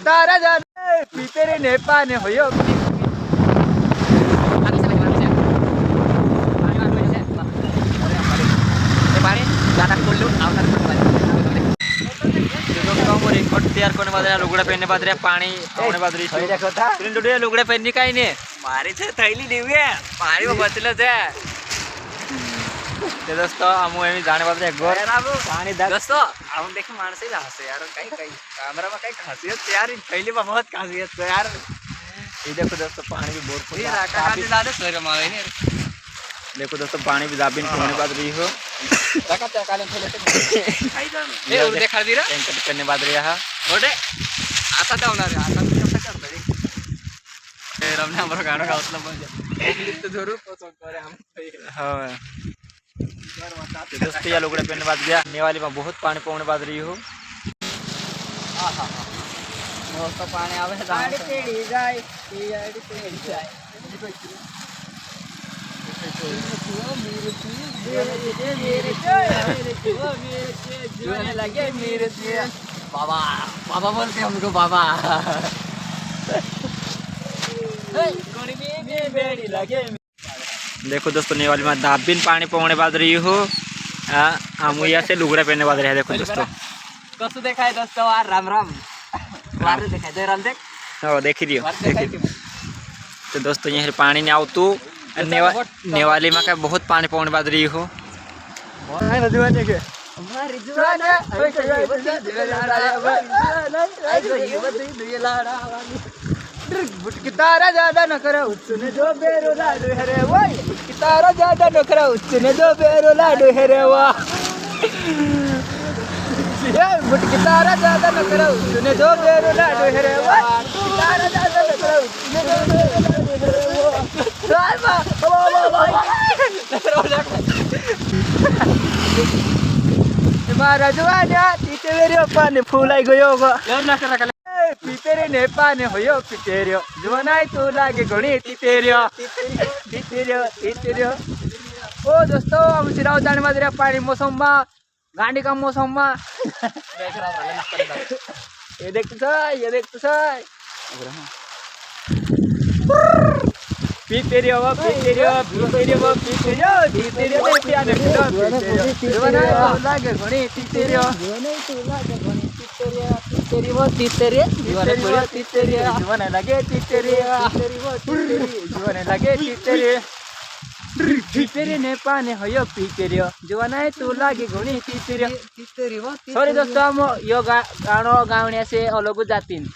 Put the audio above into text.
तारा जाने पीते रे ने पाने होयो तैयार करने बाद लुगड़ा पहनने बाद पानी होने बाद लुगड़ा पहननी कहीं नहीं मारी थे थैली देवे पानी में बचले थे ते दोस्तों हम एमी जाने बाद घर पानी दोस्तों हम देखे मानस ही हंसे यार कहीं कहीं कैमरा में कहीं खासियत यार थैली में बहुत खासियत है यार ये देखो दोस्तों पानी भी बहुत देखो दोस्तों पानी भी दाबिन होने बाद रही हो करने बाद रहा ओडे आता जाऊन रे आता कसं करतो रे रमने हमर गाणं गावतलं म्हणजे तो जरूर पसंद करे हम हां दोस्तों या लुगड़े पहनने बाद गया नेवाली में बहुत पानी पौने बाद रही हो आहा मस्त पानी आवे पानी पेड़ी जाए पेड़ी पेड़ी जाए मेरे लगे मेरे बाबा बाबा बोलते हमको बाबा देखो दोस्तों नेवाली में दाबिन पानी पौने बाद रही हो हम यहाँ से लुगड़ा पहनने बाद रहे देखो दोस्तों कसं देखाय दोस्तों वार राम राम वार देखाय दे राम देख हो देखी दियो तो दोस्तों यहाँ पानी नहीं आवतु नेवाली में क्या बहुत पानी पौने बाद रही हो तारा ज्यादा न करा उसने जो बेरो लाडू है रे वो तारा ज्यादा न करा उसने जो बेरो लाडू है रे वाह मुटकी तारा ज्यादा न करा उसने जो बेरो लाडू है रे वाह तारा ज्यादा न करा उसने जो बेरो लाडू है रे वाह मारा जवाना तीते मेरे पाने फूलाई गयो गो पीतेरे ने पाने होयो पीतेरियो जुवनाई तू लागे घणी तीतेरियो तीतेरियो तीतेरियो ओ दोस्तों हम सिराव जाने बाद रे पानी मौसम में गांडी का मौसम में ये देख तो पीतेरियो पीतेरियो पीतेरियो पीतेरियो तीतेरियो पियाने जुवनाई तू लागे घणी तीतेरियो जुवनाई तू लागे घणी जीवन लगे तीतेरे ने पाने होयो पीतेरियो जीवन है तू लागे घुणी तीतेरियो सॉरी दोस्तों हम यो गाणो गावण्या से अलग जातीन